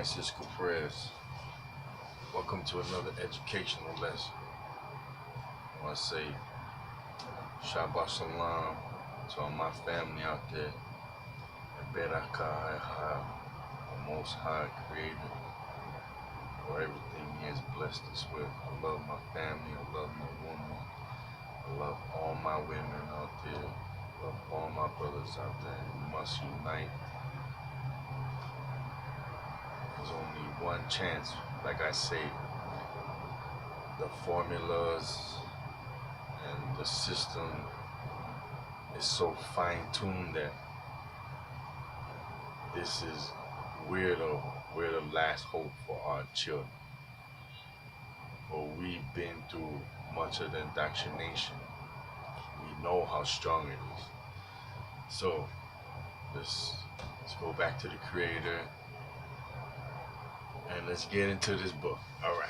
Francisco Perez. Welcome to another educational lesson. I want to say Shabbat Shalom to all my family out there. And Berakah the Most High Creator, for everything He has blessed us with. I love my family, I love my woman, I love all my women out there, I love all my brothers out there. We must unite. There's only one chance. Like I say, the formulas and the system is so fine-tuned that we're the last hope for our children. For we've been through much of the indoctrination. We know how strong it is. So let's go back to the Creator and let's get into this book. All right.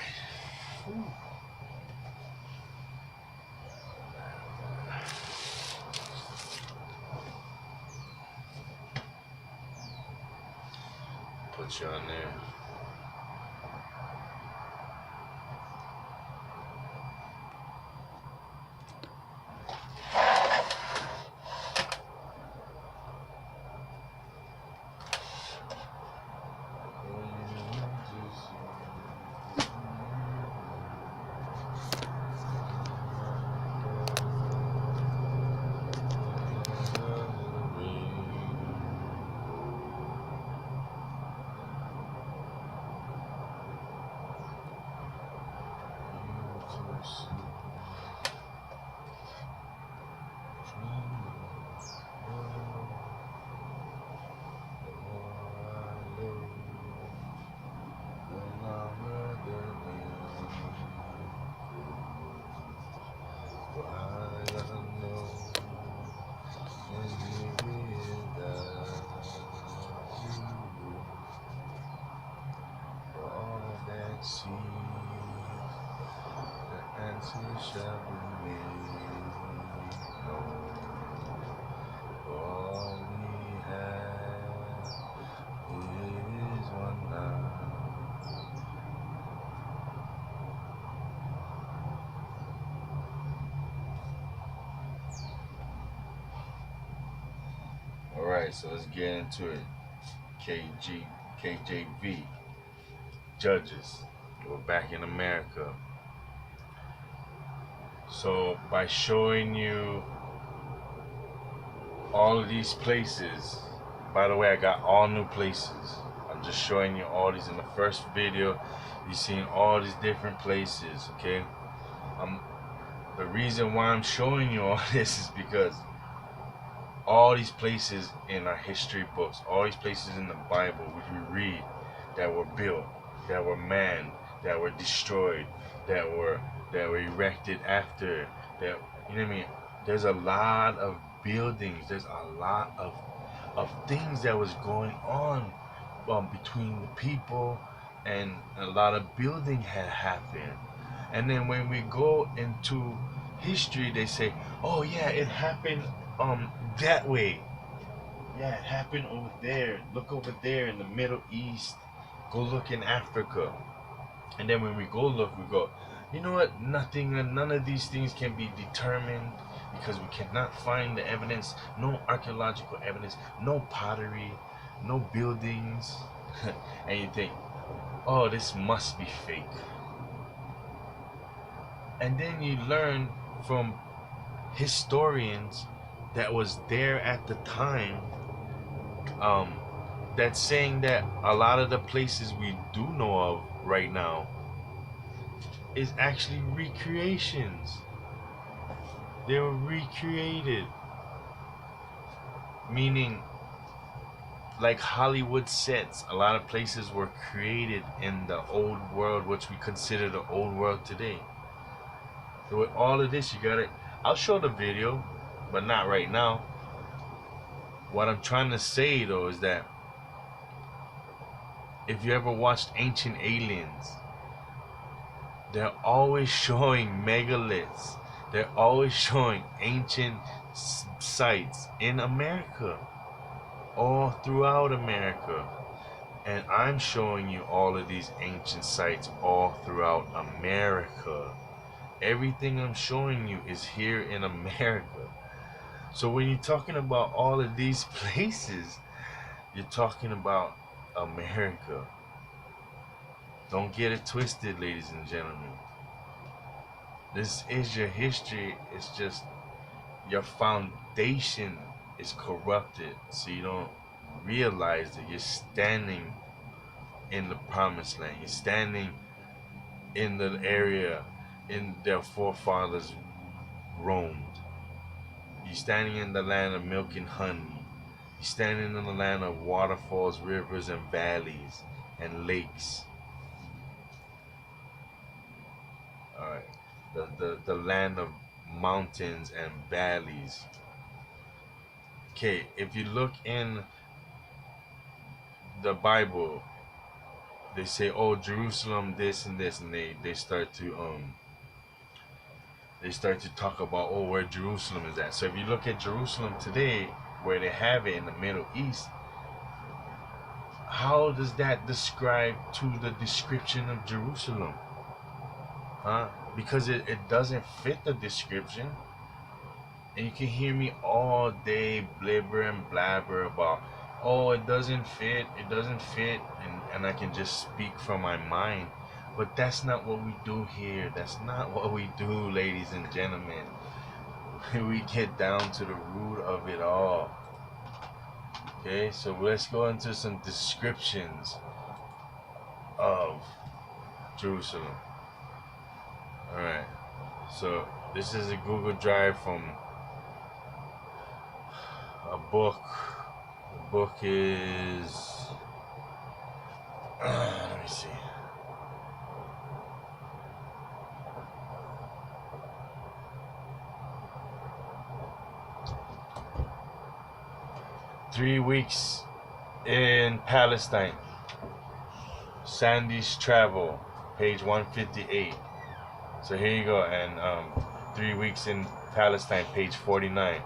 Put you on there. See, the answer shall be made known. All we have is one now. All right, so let's get into it. KJV, Judges. We're back in America. So by showing you all of these places, by the way, I got all new places. I'm just showing you all these in the first video. You've seen all these different places, okay? The reason why I'm showing you all this is because all these places in our history books, all these places in the Bible which we read that were built, that were manned, that were destroyed, that were erected after, that, you know what I mean? There's a lot of buildings, there's a lot of things that was going on between the people, and a lot of building had happened. And then when we go into history, they say, oh yeah, it happened that way. Yeah, it happened over there. Look over there in the Middle East. Go look in Africa. And then when we go look, we go, you know what? None of these things can be determined because we cannot find the evidence. No archaeological evidence, no pottery, no buildings. And you think, oh, this must be fake. And then you learn from historians that was there at the time, that's saying that a lot of the places we do know of right now is actually recreations. They were recreated, meaning like Hollywood sets. A lot of places were created in the old world, which we consider the old world today. So with all of this, you gotta, I'll show the video, but not right now. What I'm trying to say though is that if you ever watched Ancient Aliens, they're always showing megaliths. They're always showing ancient sites in America, all throughout America. And I'm showing you all of these ancient sites all throughout America. Everything I'm showing you is here in America. So when you're talking about all of these places, you're talking about America. Don't get it twisted, ladies and gentlemen. This is your history. It's just your foundation is corrupted, so you don't realize that you're standing in the promised land. You're standing in the area in their forefathers roamed. You're standing in the land of milk and honey. You're standing in the land of waterfalls, rivers, and valleys, and lakes. All right, the land of mountains and valleys. Okay, if you look in the Bible, they say, "Oh, Jerusalem, this and this," and they start to talk about, oh, where Jerusalem is at. So if you look at Jerusalem today, where they have it in the Middle East, how does that describe to the description of Jerusalem? Huh? Because it doesn't fit the description. And you can hear me all day blibber and blabber about, oh, it doesn't fit, and I can just speak from my mind. But that's not what we do here. That's not what we do, ladies and gentlemen. We get down to the root of it all. Okay, so let's go into some descriptions of Jerusalem. Alright, so this is a Google Drive from a book. The book is, let me see. "3 Weeks in Palestine." Sandy's Travel, page 158. So here you go, and 3 Weeks in Palestine, page 49,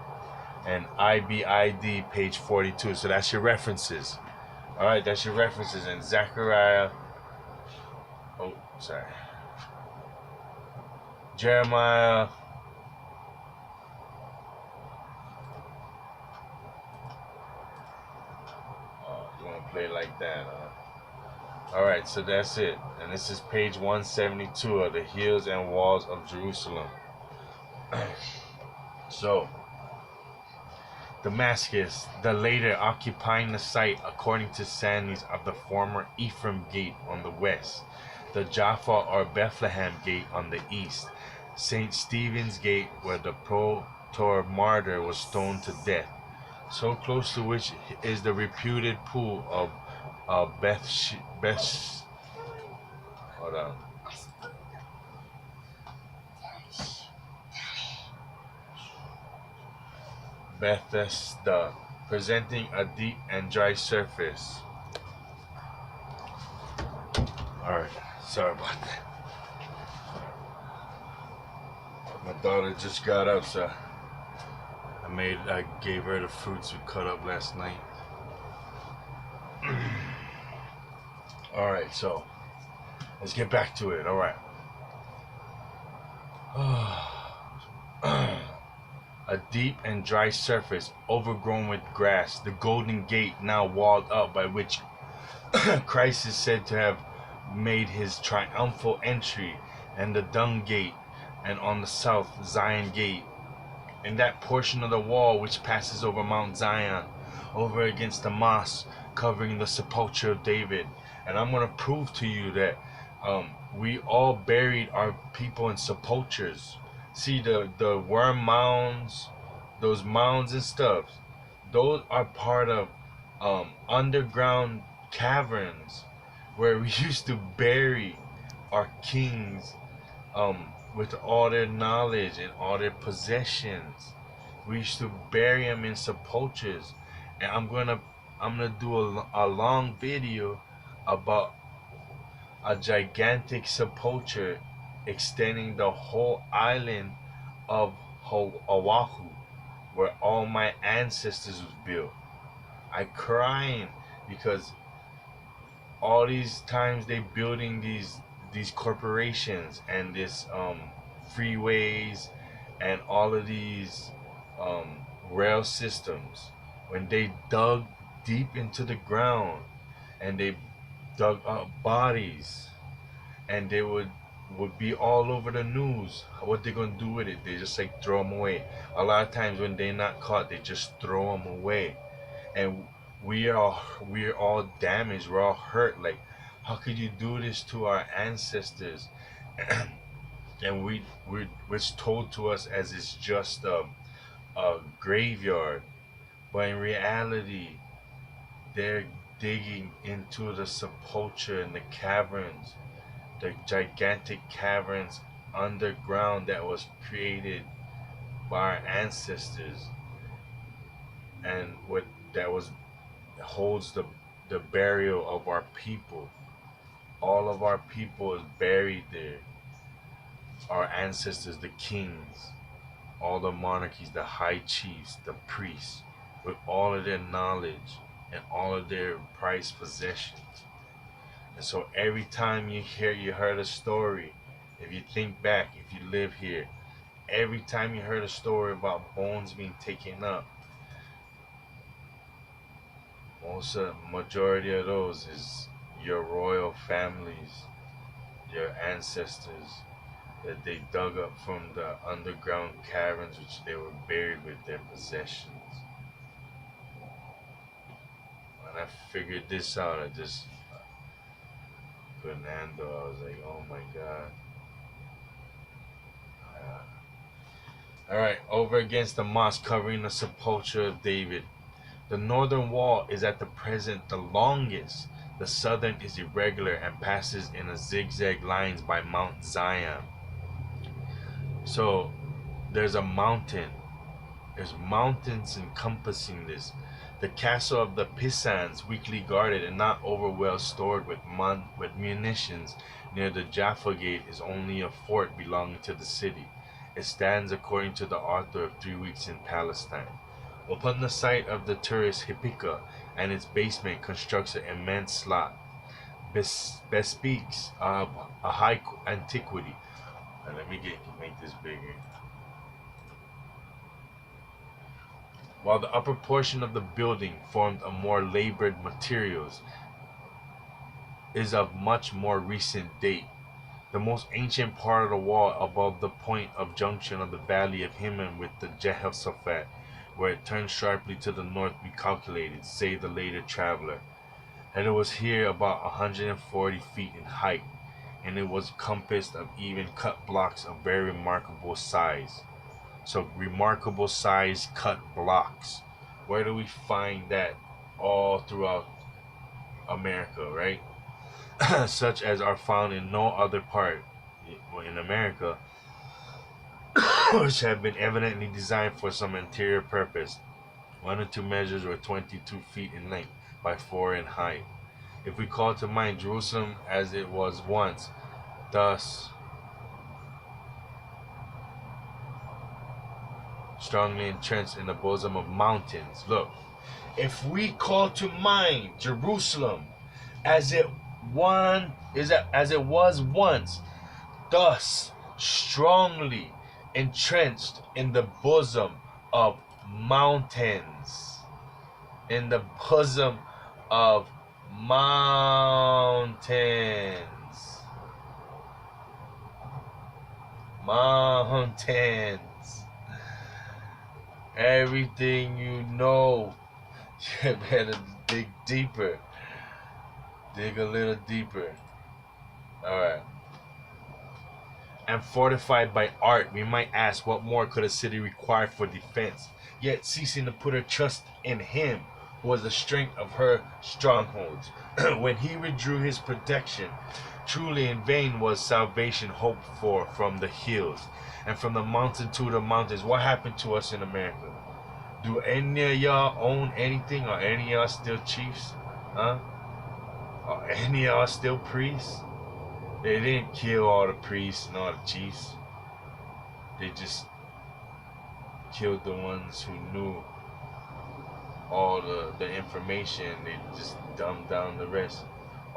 and IBID, page 42. So that's your references. All right, that's your references. And Zechariah, oh, sorry, Jeremiah, you want to play like that, huh? All right, so that's it. And this is page 172 of the Hills and Walls of Jerusalem. So, Damascus, the later occupying the site, according to Sandys, of the former Ephraim Gate on the west, the Jaffa or Bethlehem Gate on the east, St. Stephen's Gate, where the Protor martyr was stoned to death, so close to which is the reputed pool of hold on. Bethesda, presenting a deep and dry surface. Alright, sorry about that. My daughter just got up, so I gave her the fruits we cut up last night. Alright, so let's get back to it. Alright. A deep and dry surface, overgrown with grass, the Golden Gate now walled up, by which Christ is said to have made his triumphal entry, and the Dung Gate, and on the south, Zion Gate. In that portion of the wall which passes over Mount Zion, over against the mosque, covering the sepulchre of David. And I'm going to prove to you that we all buried our people in sepulchres. See the worm mounds, those mounds and stuff, those are part of underground caverns where we used to bury our kings with all their knowledge and all their possessions. We used to bury them in sepulchres, and I'm gonna do a long video about a gigantic sepulchre extending the whole island of Oahu, where all my ancestors was built. I crying because all these times they building these corporations and this freeways and all of these rail systems, when they dug deep into the ground and they dug up bodies, and they would be all over the news. What they gonna do with it? They just like throw them away. A lot of times when they're not caught, they just throw them away, and we're all damaged. We're all hurt. Like, how could you do this to our ancestors? And it's told to us as it's just a graveyard, but in reality, they're digging into the sepulcher and the caverns, the gigantic caverns underground that was created by our ancestors, and what that was holds the burial of our people. All of our people is buried there. Our ancestors, the kings, all the monarchies, the high chiefs, the priests, with all of their knowledge and all of their prized possessions. And so every time you heard a story, if you think back, if you live here, every time you heard a story about bones being taken up, majority of those is your royal families, your ancestors that they dug up from the underground caverns which they were buried with their possessions. When I figured this out, I just couldn't handle. I was like, oh my god. Alright, over against the mosque covering the sepulchre of David. The northern wall is at the present the longest. The southern is irregular and passes in a zigzag lines by Mount Zion. So there's a mountain. There's mountains encompassing this. The castle of the Pisans, weakly guarded and not over well stored with munitions near the Jaffa Gate, is only a fort belonging to the city. It stands, according to the author of 3 Weeks in Palestine, upon the site of the tourist Hippika, and its basement constructs an immense lot. Bespeaks of a high antiquity. Let me make this bigger. While the upper portion of the building, formed of more labored materials, is of much more recent date. The most ancient part of the wall above the point of junction of the valley of Hinnom with the Jehoshaphat, where it turns sharply to the north, we calculated, say the later traveler, and it was here about 140 feet in height, and it was compassed of even cut blocks of very remarkable size. So remarkable size cut blocks. Where do we find that? All throughout America, right? Such as are found in no other part in America, which have been evidently designed for some interior purpose. One or two measures were 22 feet in length by 4 in height. If we call to mind Jerusalem as it was once, thus strongly entrenched in the bosom of mountains. Look, if we call to mind Jerusalem as it was once, thus strongly entrenched in the bosom of mountains, in the bosom of mountains, everything you know, you better dig deeper. Dig a little deeper. Alright. And fortified by art, we might ask, what more could a city require for defense, yet ceasing to put her trust in him who was the strength of her strongholds? When he withdrew his protection, truly in vain was salvation hoped for from the hills and from the multitude of mountains. What happened to us in America? Do any of y'all own anything? Are any of y'all still chiefs? Huh? Are any of y'all still priests? They didn't kill all the priests and all the chiefs. They just killed the ones who knew all the information. They just dumbed down the rest.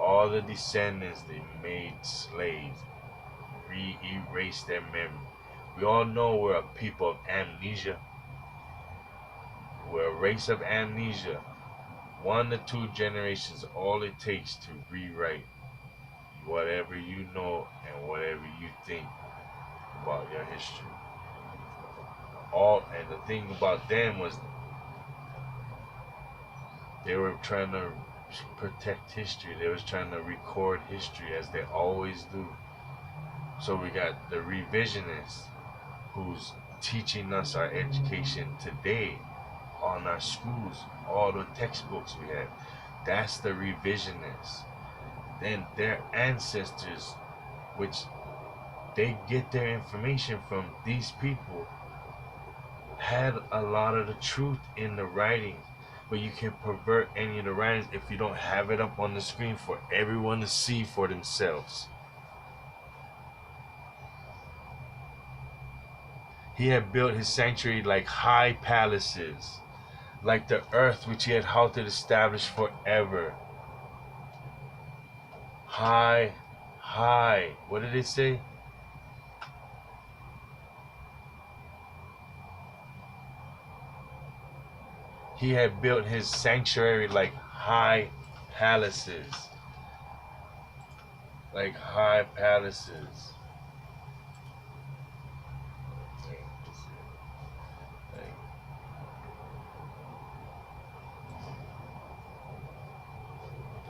all the descendants they made slaves, erased their memory. We all know we're a people of amnesia. We're a race of amnesia. 1 to 2 generations, all it takes to rewrite whatever you know and whatever you think about your history. And the thing about them was they were trying to protect history. They was trying to record history as they always do. So we got the revisionists who's teaching us our education today on our schools, all the textbooks we have. That's the revisionists. Then their ancestors, which they get their information from these people, had a lot of the truth in the writings. But you can pervert any of the writings if you don't have it up on the screen for everyone to see for themselves. He had built his sanctuary like high palaces, like the earth which he had halted established forever. High, high. What did it say? He had built his sanctuary like high palaces. Like high palaces.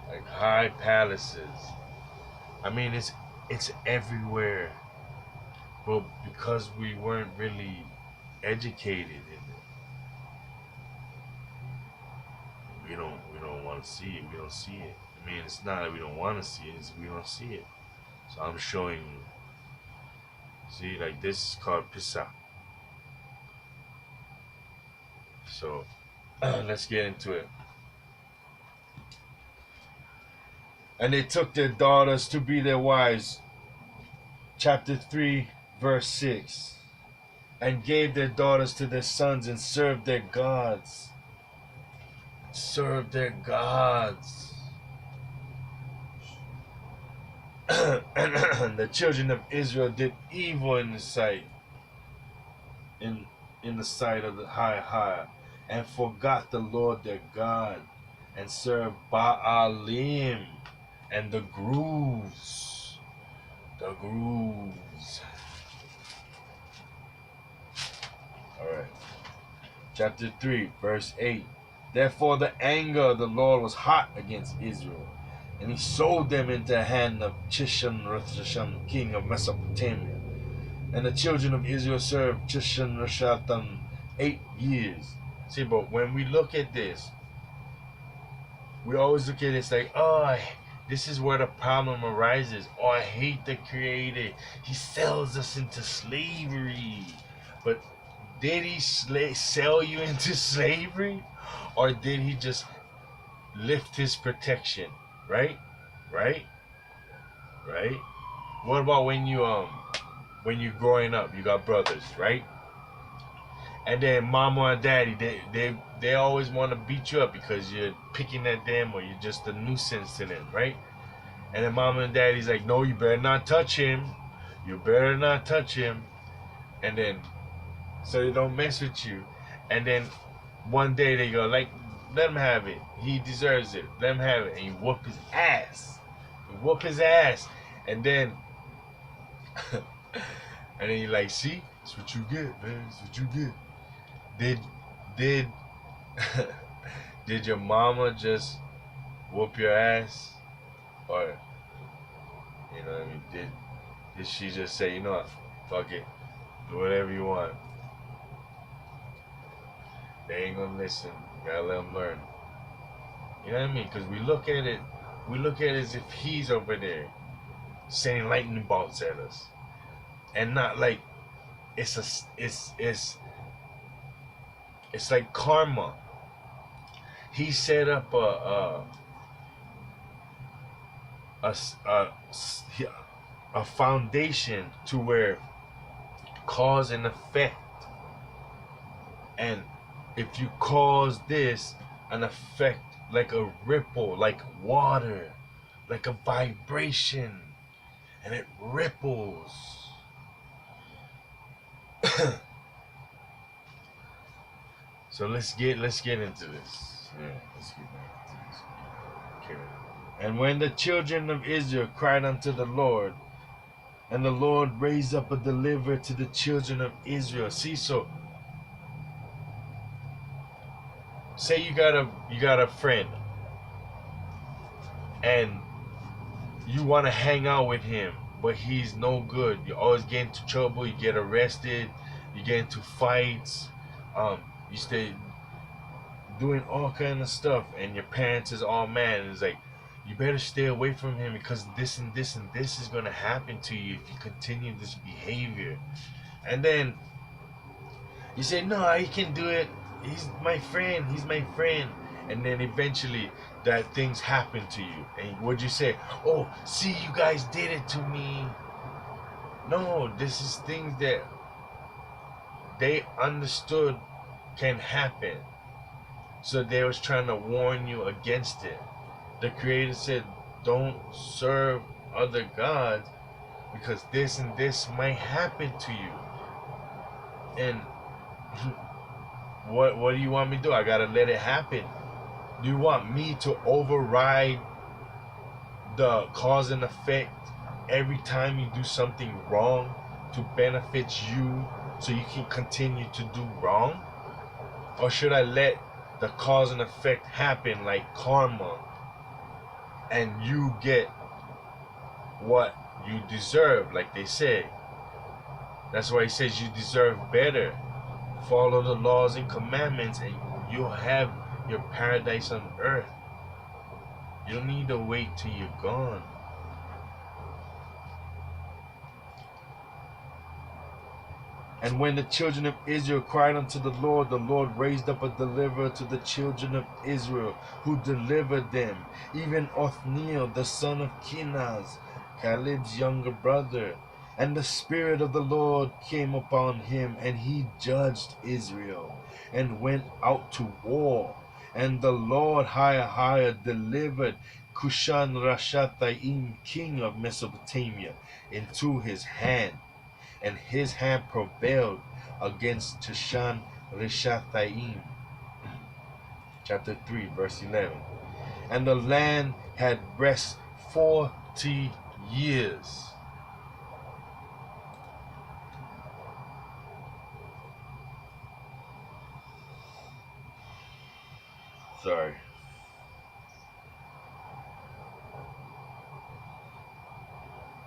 Like high palaces. I mean, it's everywhere. But because we weren't really educated in it, we don't want to see it. We don't see it. I mean, it's not that we don't want to see it, it's we don't see it. So I'm showing you. See, like this is called Pisa. So let's get into it. And they took their daughters to be their wives. Chapter 3, verse 6. And gave their daughters to their sons and served their gods. Served their gods. And the children of Israel did evil in the sight, in the sight of the high, and forgot the Lord their God, and served Baalim and the grooves. The grooves. Alright. Chapter 3, verse 8. Therefore the anger of the Lord was hot against Israel, and he sold them into the hand of Chishan-Rishatan, king of Mesopotamia. And the children of Israel served Chishan-Rishatan 8 years. See, but when we look at this, we always look at this like, oh, this is where the problem arises. Oh, I hate the Creator. He sells us into slavery. But did he sell you into slavery? Or did he just lift his protection? Right? Right? Right? What about when you're growing up, you got brothers, right? And then mama and daddy, they always want to beat you up because you're picking at them or you're just a nuisance to them, right? And then mama and daddy's like, no, you better not touch him. You better not touch him. And then, so they don't mess with you. And then one day they go, like, let him have it. He deserves it. Let him have it. And you whoop his ass. You whoop his ass. And then, and then you're like, see? That's what you get, man. That's what you get. Did your mama just whoop your ass? Or, you know what I mean? Did she just say, you know what? Fuck it. Do whatever you want. They ain't gonna listen. You gotta let them learn. You know what I mean? Because we look at it as if he's over there sending lightning bolts at us. And not like it's like karma. He set up a foundation to where cause and effect. And if you cause this, an effect like a ripple, like water, like a vibration, and it ripples. So let's get into this. Yeah, let's get back to this. Okay. And when the children of Israel cried unto the Lord, and the Lord raised up a deliverer to the children of Israel. See, so say you got a friend, and you want to hang out with him, but he's no good. You always get into trouble. You get arrested. You get into fights. You stay doing all kind of stuff, and your parents is all mad. And it's like, you better stay away from him because this and this and this is gonna happen to you if you continue this behavior. And then you say, no, he can do it. He's my friend. He's my friend. And then eventually that things happen to you. And what'd you say? Oh, see, you guys did it to me. No, this is things that they understood can happen. So they was trying to warn you against it. The Creator said, don't serve other gods because this and this might happen to you. And what do you want me to do? I gotta let it happen. Do you want me to override the cause and effect every time you do something wrong to benefit you so you can continue to do wrong? Or should I let the cause and effect happen like karma and you get what you deserve, like they say? That's why he says you deserve better. Follow the laws and commandments and you'll have your paradise on earth. You don't need to wait till you're gone. And when the children of Israel cried unto the Lord raised up a deliverer to the children of Israel, who delivered them, even Othniel, the son of Kenaz, Caleb's younger brother. And the Spirit of the Lord came upon him, and he judged Israel, and went out to war. And the Lord higher delivered Cushan Rashathaim, king of Mesopotamia, into his hand. And his hand prevailed against Tishan Rishathaim. Chapter 3, verse 11. And the land had rest 40 years. Sorry.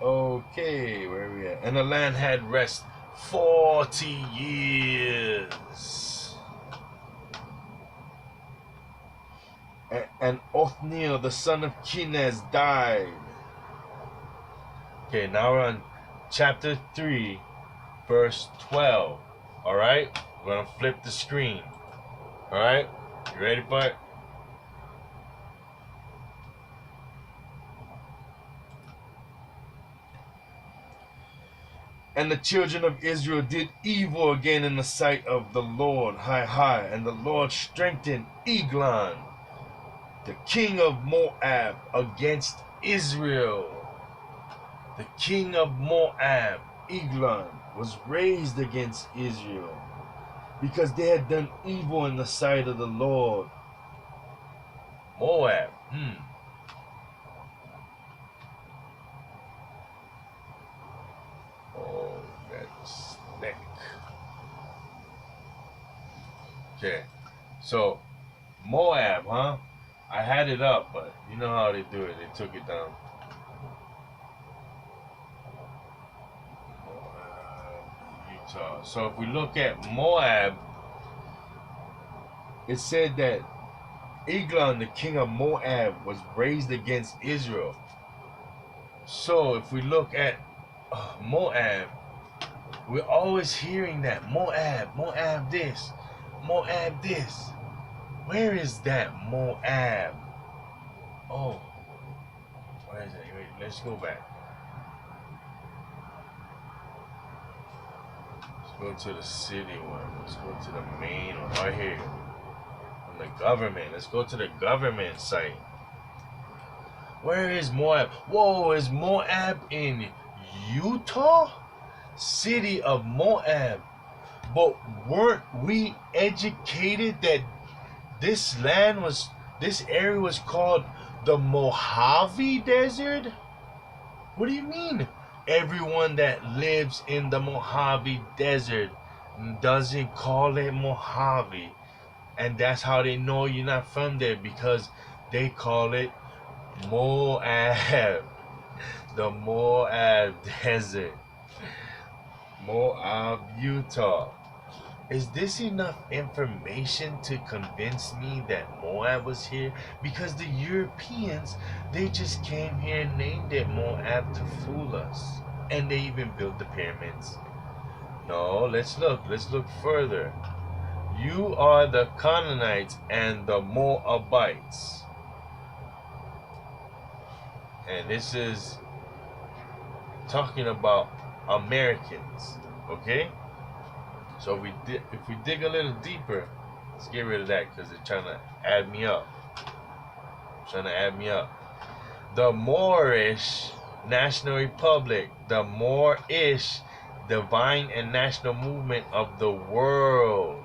Okay, where are we at? And the land had rest 40 years. And Othniel, the son of Kenaz, died. Okay, now we're on chapter 3, verse 12. Alright? We're going to flip the screen. Alright? You ready for it? And the children of Israel did evil again in the sight of the Lord high, and the Lord strengthened Eglon, the king of Moab, against Israel. The king of Moab, Eglon, was raised against Israel because they had done evil in the sight of the Lord. Moab. Oh, that's thick. Okay, so Moab, huh? I had it up, but you know how they do it. They took it down. Utah. So if we look at Moab, it said that Eglon, the king of Moab, was raised against Israel. So if we look at Moab, we're always hearing that Moab this, Moab this. Where is that Moab? Oh, where is it? Wait, let's go back. Let's go to the city one. Let's go to the main one right here. On the government. Let's go to the government site. Where is Moab? Whoa, is Moab in Utah? City of Moab. But weren't we educated that this area was called the Mojave Desert? What do you mean? Everyone that lives in the Mojave Desert doesn't call it Mojave. And that's how they know you're not from there, because they call it Moab. The Moab Desert. Moab, Utah. Is this enough information to convince me that Moab was here? Because the Europeans, they just came here and named it Moab to fool us. And they even built the pyramids. No, let's look. Let's look further. You are the Canaanites and the Moabites. And this is talking about Americans, okay? So if we dig a little deeper, let's get rid of that because they're trying to add me up. The Moorish National Republic, the Moorish divine and national movement of the world.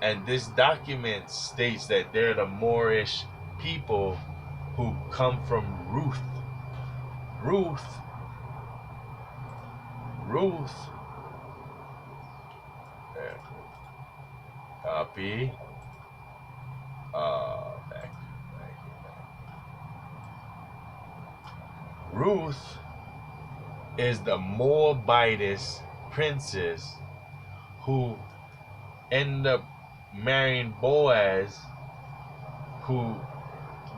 And this document states that they're the Moorish people who come from Ruth. There. Copy. Back. Ruth is the Moabitess princess who ended up marrying Boaz, who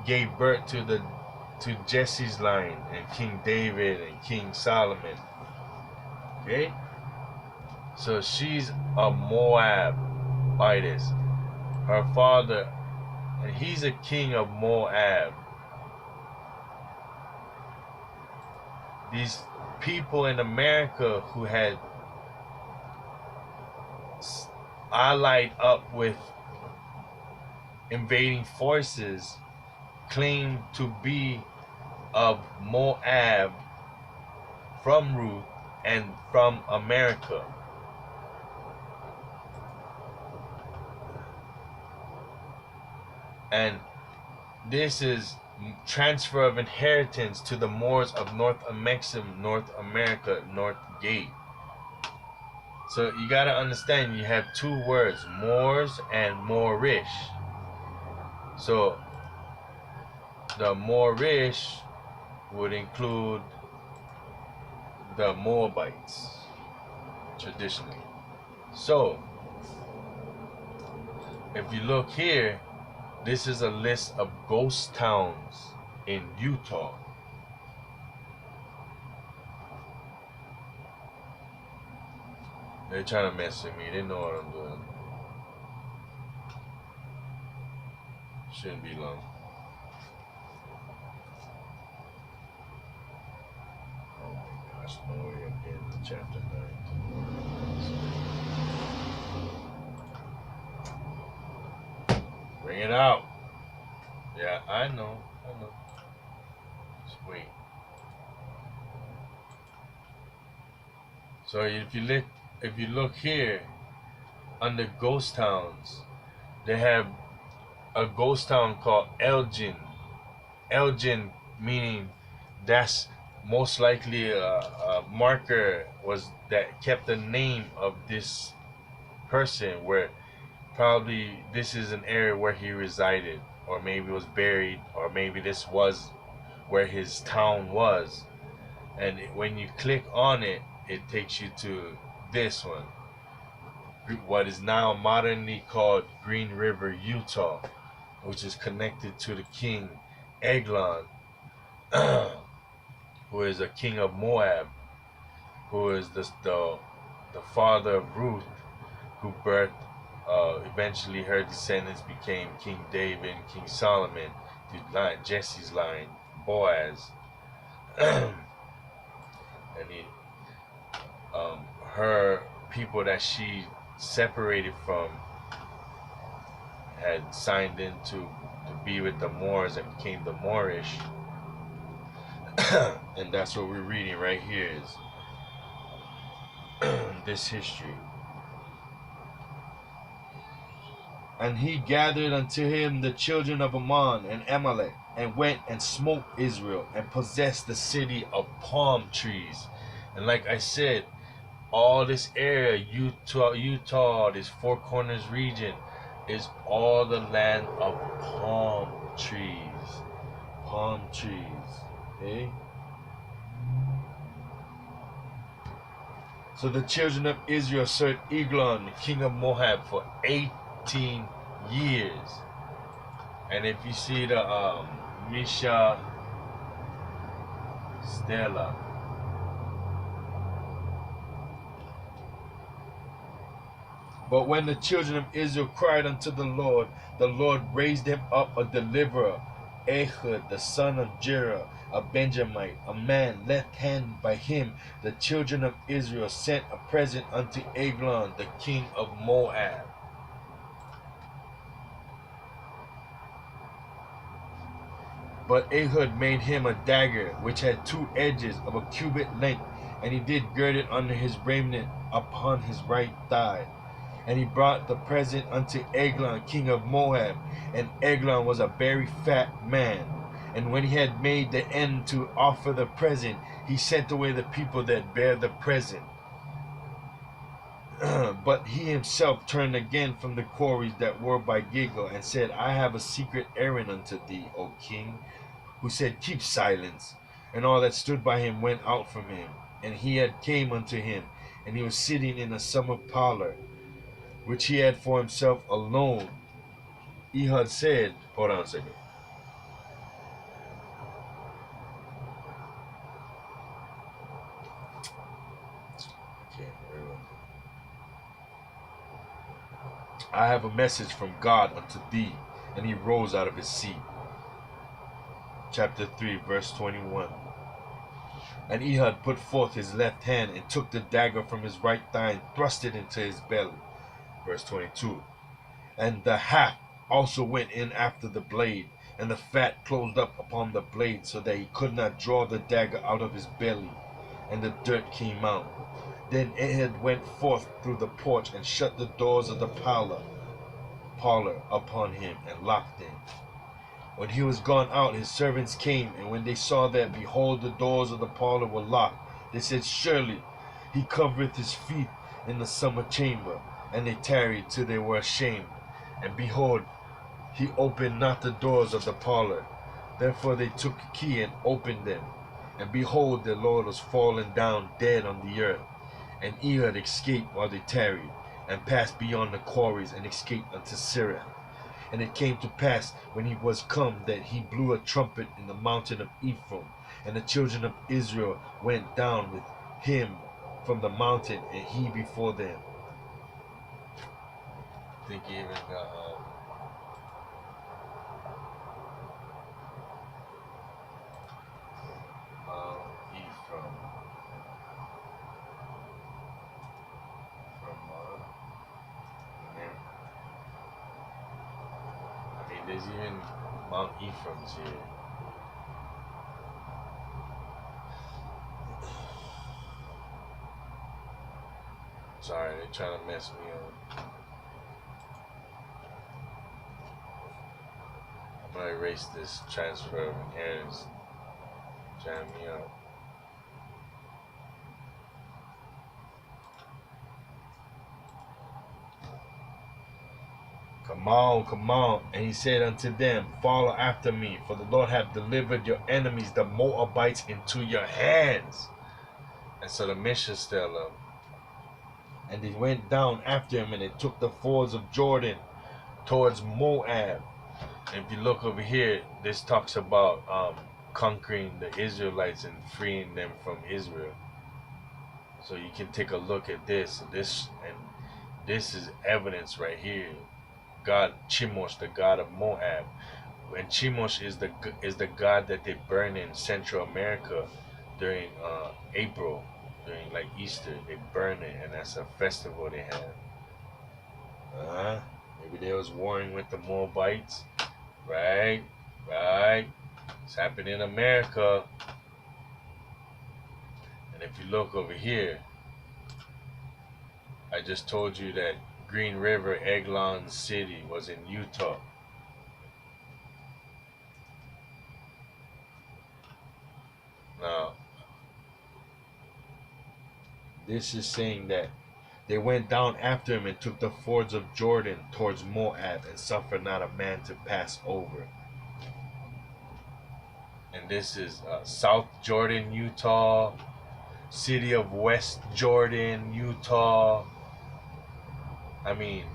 gave birth to Jesse's line and King David and King Solomon. Okay? So she's a Moabitess. Her father, and he's a king of Moab. These people in America who had allied up with invading forces claim to be of Moab from Ruth and from America. And this is transfer of inheritance to the Moors of North America, North Gate. So you gotta understand, you have two words, Moors and Moorish. So the Moorish would include the Moabites, traditionally. So if you look here, this is a list of ghost towns in Utah. They're trying to mess with me. They know what I'm doing. Shouldn't be long. Oh my gosh, no way I'm getting to chapter 9. Bring it out. Yeah, I know. Just wait. So if you look here under ghost towns, they have a ghost town called Elgin. Elgin meaning that's most likely a marker was that kept the name of this person, where probably this is an area where he resided, or maybe was buried, or maybe this was where his town was. And when you click on it, it takes you to this one, what is now modernly called Green River, Utah, which is connected to the king Eglon, who is a king of Moab, who is the father of Ruth, who birthed, eventually her descendants became King David and King Solomon, Jesse's line, Boaz. And her people that she separated from had signed into the be with the Moors and became the Moorish. And that's what we're reading right here is this history. And he gathered unto him the children of Ammon and Amalek, and went and smote Israel, and possessed the city of palm trees. And like I said, all this area, Utah, this Four Corners region, is all the land of palm trees. Palm trees. Okay? So the children of Israel served Eglon, the king of Moab, for 18 years. And if you see the Misha Stella, but when the children of Israel cried unto the Lord raised them up a deliverer, Ehud, the son of Jerah, a Benjamite, a man left hand by him. The children of Israel sent a present unto Eglon, the king of Moab. But Ehud made him a dagger, which had 2 edges of a cubit length, and he did gird it under his raiment upon his right thigh. And he brought the present unto Eglon, king of Moab. And Eglon was a very fat man. And when he had made the end to offer the present, he sent away the people that bare the present. But he himself turned again from the quarries that were by Gilgal, and said, I have a secret errand unto thee, O king. Who said, Keep silence. And all that stood by him went out from him. And he had came unto him, and he was sitting in a summer parlor, which he had for himself alone. Ehud said, hold on a second. Okay, very well. I have a message from God unto thee. And he rose out of his seat. Chapter 3, verse 21. And Ehud put forth his left hand and took the dagger from his right thigh and thrust it into his belly. Verse 22. And the haft also went in after the blade, and the fat closed up upon the blade, so that he could not draw the dagger out of his belly, and the dirt came out. Then Ehud went forth through the porch and shut the doors of the parlor upon him, and locked them. When he was gone out, his servants came, and when they saw that, behold, the doors of the parlor were locked, they said, Surely he covereth his feet in the summer chamber. And they tarried till they were ashamed. And behold, he opened not the doors of the parlor. Therefore they took a key and opened them. And behold, the Lord was fallen down dead on the earth. And Ehud escaped while they tarried, and passed beyond the quarries, and escaped unto Syria. And it came to pass, when he was come, that he blew a trumpet in the mountain of Ephraim. And the children of Israel went down with him from the mountain, and he before them. I think he even got Ephraim from I mean, there's even Mount Ephraim's here. Sorry, they're trying to mess me up. I'm gonna erase this transfer of inheritance. Jam me up. Come on, come on. And he said unto them, Follow after me, for the Lord hath delivered your enemies, the Moabites, into your hands. And so the mission still up. And they went down after him, and they took the fords of Jordan towards Moab. And if you look over here, this talks about conquering the Israelites and freeing them from Israel. So you can take a look at this, and this is evidence right here. God Chemosh, the god of Moab, and Chemosh is the god that they burn in Central America during April, during like Easter. They burn it, and that's a festival they have. Maybe they was warring with the Moabites. Right, right. It's happening in America. And if you look over here, I just told you that Green River, Eglon City was in Utah. Now, this is saying that they went down after him and took the fords of Jordan towards Moab and suffered not a man to pass over. And this is South Jordan, Utah, city of West Jordan, Utah. I mean,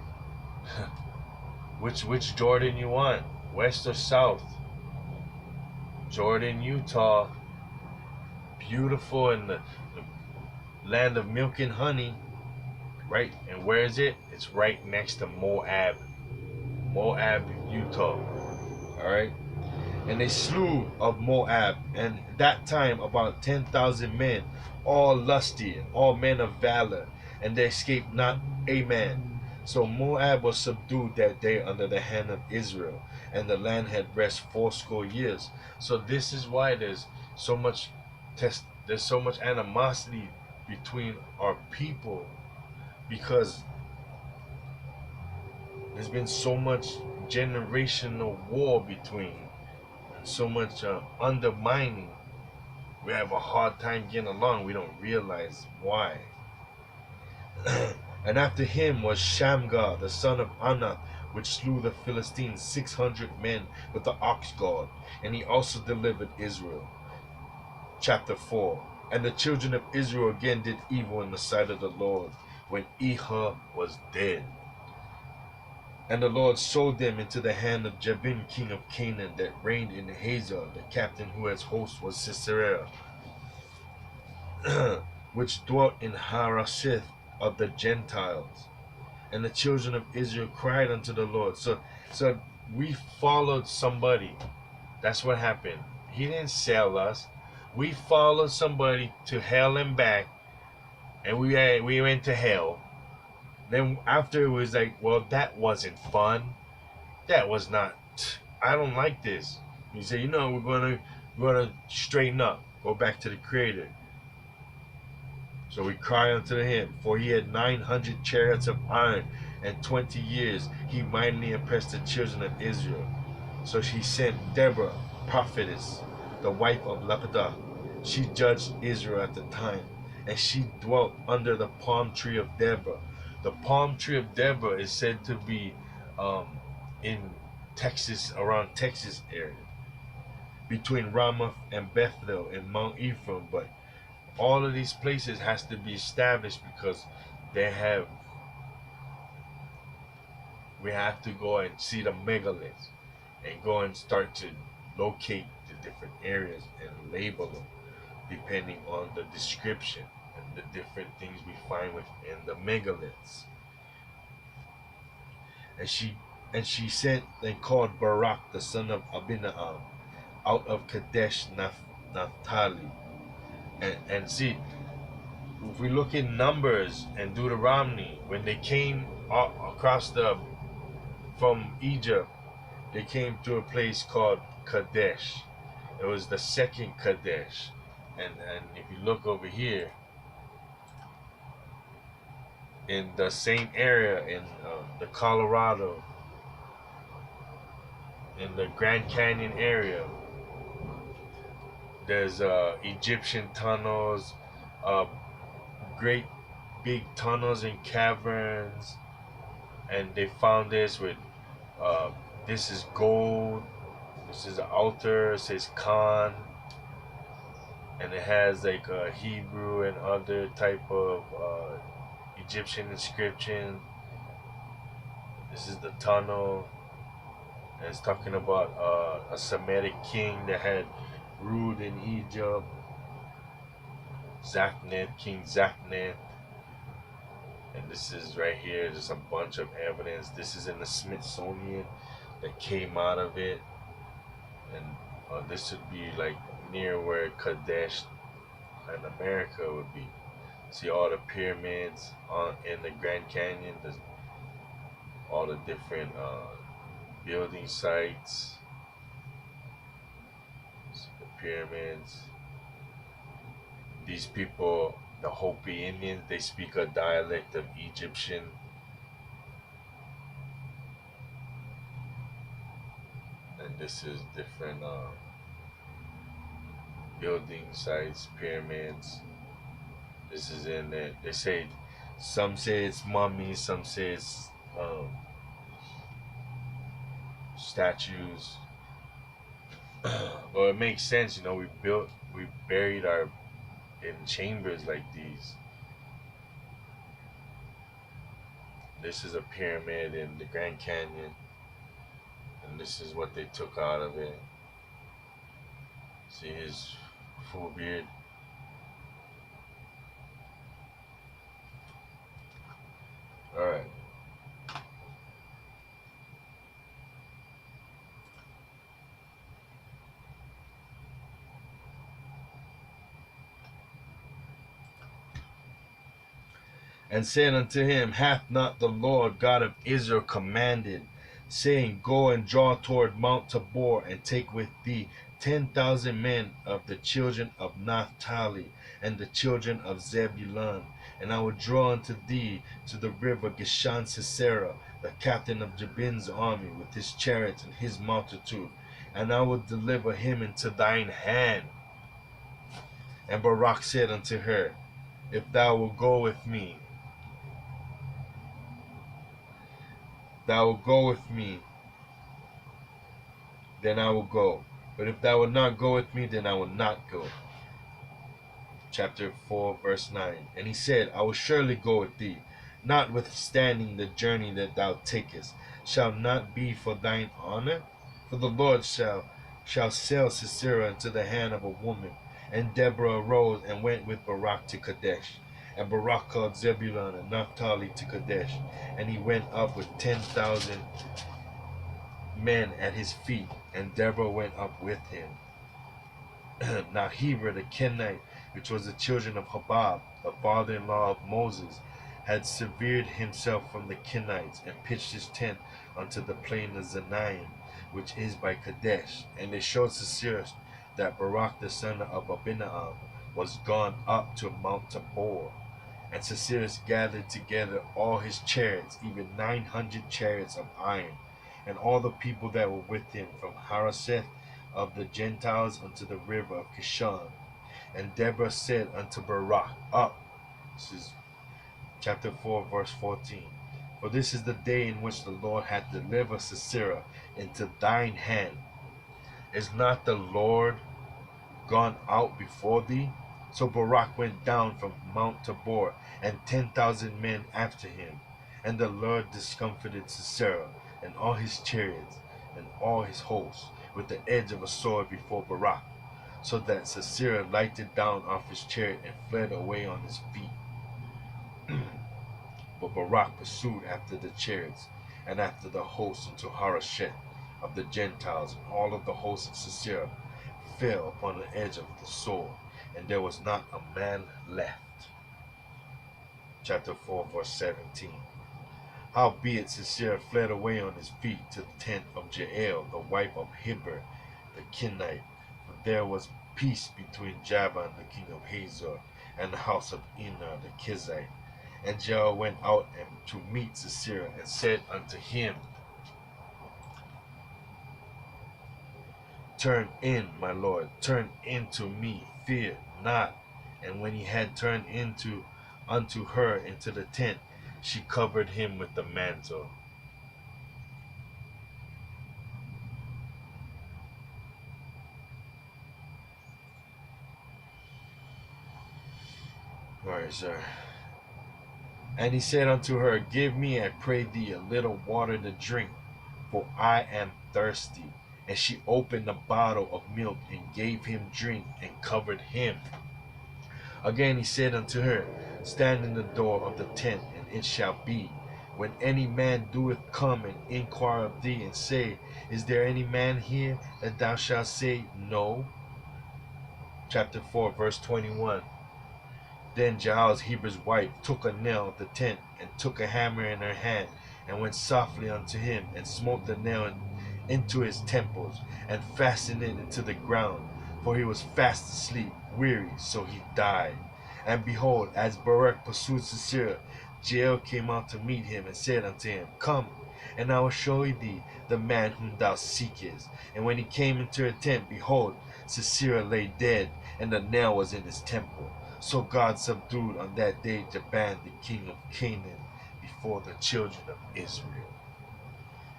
which Jordan you want? West or South? Jordan, Utah. Beautiful in the land of milk and honey. Right? And where is it? It's right next to Moab. Moab, Utah. Alright? And they slew of Moab, and that time about 10,000 men, all lusty, all men of valor, and they escaped not a man. So Moab was subdued that day under the hand of Israel, and the land had rest fourscore years. So this is why there's so much animosity between our people, because there's been so much generational war between, so much undermining. We have a hard time getting along. We don't realize why. And after him was Shamgar, the son of Anath, which slew the Philistines 600 men with the ox goad, and he also delivered Israel. Chapter 4. And the children of Israel again did evil in the sight of the Lord, when Ehud was dead. And the Lord sold them into the hand of Jabin, king of Canaan, that reigned in Hazor. The captain who has host was Sisera, which dwelt in Harasheth of the Gentiles. And the children of Israel cried unto the Lord. So we followed somebody. That's what happened. He didn't sell us. We followed somebody to hell and back, and we went to hell. Then after it was like, well, that wasn't fun. That was not. I don't like this. You say, we're gonna straighten up, go back to the Creator. So we cry unto him, for he had 900 chariots of iron, and 20 years he mightily oppressed the children of Israel. So he sent Deborah, prophetess, the wife of Lapidah. She judged Israel at the time, and she dwelt under the palm tree of Deborah. The palm tree of Deborah is said to be in Texas, around Texas area, between Ramoth and Bethel in Mount Ephraim. But all of these places has to be established because they have we have to go and see the megaliths and go and start to locate the different areas and label them depending on the description and the different things we find within the megaliths. And she sent and called Barak the son of Abinoam out of Kadesh Naphtali. And see, if we look in Numbers and Deuteronomy, when they came across from Egypt, they came to a place called Kadesh. It was the second Kadesh. And if you look over here, in the same area in the Colorado, in the Grand Canyon area, there's Egyptian tunnels, uh, great big tunnels and caverns, and they found this with uh, this is gold. This is an altar. It says Khan, and it has like a Hebrew and other type of Egyptian inscription. This is the tunnel, and it's talking about a Semitic king that had ruled in Egypt. King Zaknet. And this is right here, just a bunch of evidence. This is in the Smithsonian that came out of it. And this would be like near where Kadesh in America would be. See all the pyramids in the Grand Canyon, all the different building sites, the pyramids. These people, the Hopi Indians, they speak a dialect of Egyptian. And this is different building sites, pyramids. This is in there. They say, some say it's mummies, some say it's statues. Well, it makes sense, you know. We buried our in chambers like these. This is a pyramid in the Grand Canyon, and this is what they took out of it. See his full beard. All right. And said unto him, hath not the Lord God of Israel commanded, saying, go and draw toward Mount Tabor, and take with thee 10,000 men of the children of Naphtali, and the children of Zebulun, and I will draw unto thee to the river Gishan Sisera, the captain of Jabin's army, with his chariots and his multitude, and I will deliver him into thine hand. And Barak said unto her, if thou wilt go with me, thou wilt go with me, then I will go. But if thou wilt not go with me, then I will not go. Chapter 4, verse 9. And he said, I will surely go with thee, notwithstanding the journey that thou takest shall not be for thine honor. For the Lord shall sell Sisera into the hand of a woman. And Deborah arose and went with Barak to Kadesh. And Barak called Zebulun and Naphtali to Kadesh. And he went up with 10,000 men at his feet, and Deborah went up with him. Now Heber the Kenite, which was the children of Hobab, the father-in-law of Moses, had severed himself from the Kenites, and pitched his tent unto the plain of Zanaim, which is by Kadesh. And they showed Sisera that Barak the son of Abinoam was gone up to Mount Tabor. And Sisera gathered together all his chariots, even 900 chariots of iron, and all the people that were with him, from Harosheth of the Gentiles unto the river of Kishon. And Deborah said unto Barak, up. This is chapter 4, verse 14. For this is the day in which the Lord hath delivered Sisera into thine hand. Is not the Lord gone out before thee? So Barak went down from Mount Tabor, and 10,000 men after him. And the Lord discomfited Sisera, and all his chariots, and all his hosts, with the edge of a sword before Barak, so that Sisera lighted down off his chariot and fled away on his feet. But Barak pursued after the chariots and after the hosts unto Harosheth of the Gentiles, and all of the hosts of Sisera fell upon the edge of the sword, and there was not a man left. Chapter 4, verse 17. Howbeit Sisera fled away on his feet to the tent of Jael, the wife of Heber the Kenite, for there was peace between Jabin the king of Hazor and the house of Enar the Kizite. And Jael went out to meet Sisera, and said unto him, turn in, my lord, turn in to me, fear not. And when he had turned unto her into the tent, she covered him with the mantle. Alright, sir. And he said unto her, give me, I pray thee, a little water to drink, for I am thirsty. And she opened a bottle of milk, and gave him drink, and covered him. Again he said unto her, stand in the door of the tent, and it shall be, when any man doeth come and inquire of thee, and say, is there any man here, that thou shalt say, no. Chapter 4, verse 21. Then Jael's Heber's wife took a nail of the tent, and took a hammer in her hand, and went softly unto him, and smote the nail into his temples, and fastened it into the ground, for he was fast asleep, weary, so he died. And behold, as Barak pursued Sisera, Jael came out to meet him, and said unto him, Come, and I will show thee the man whom thou seekest. And when he came into her tent, behold, Sisera lay dead, and the nail was in his temple. So God subdued on that day Jabin the king of Canaan before the children of Israel.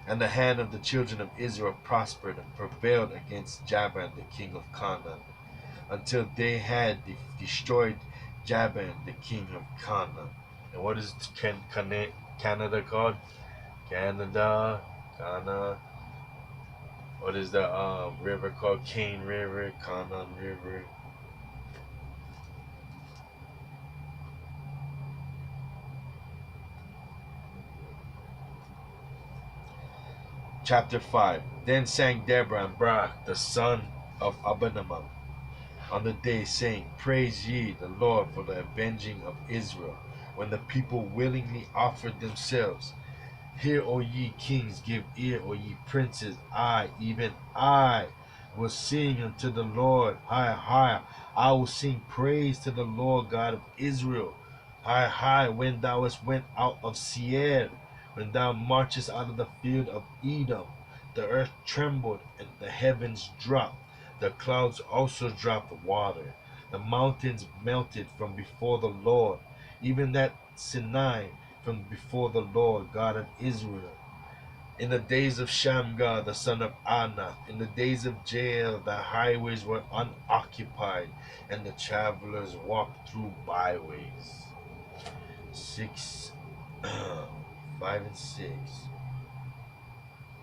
And the hand of the children of Israel prospered and prevailed against Jabin the king of Canaan, until they had destroyed Jabin the king of Canaan. And what is Canada called? Canada, Ghana. What is the river called? Cane River, Canaan River. Chapter 5. Then sang Deborah and Barak, the son of Abinadab, on the day, saying, Praise ye the Lord for the avenging of Israel, when the people willingly offered themselves. Hear, O ye kings, give ear, O ye princes. I, even I, will sing unto the Lord. I will sing praise to the Lord God of Israel. When thou went out of Seir, when thou marchest out of the field of Edom, the earth trembled and the heavens dropped. The clouds also dropped water. The mountains melted from before the Lord, even that Sinai from before the Lord God of Israel. In the days of Shamgar, the son of Anath, in the days of Jael, the highways were unoccupied, and the travelers walked through byways. 6, 5 and 6.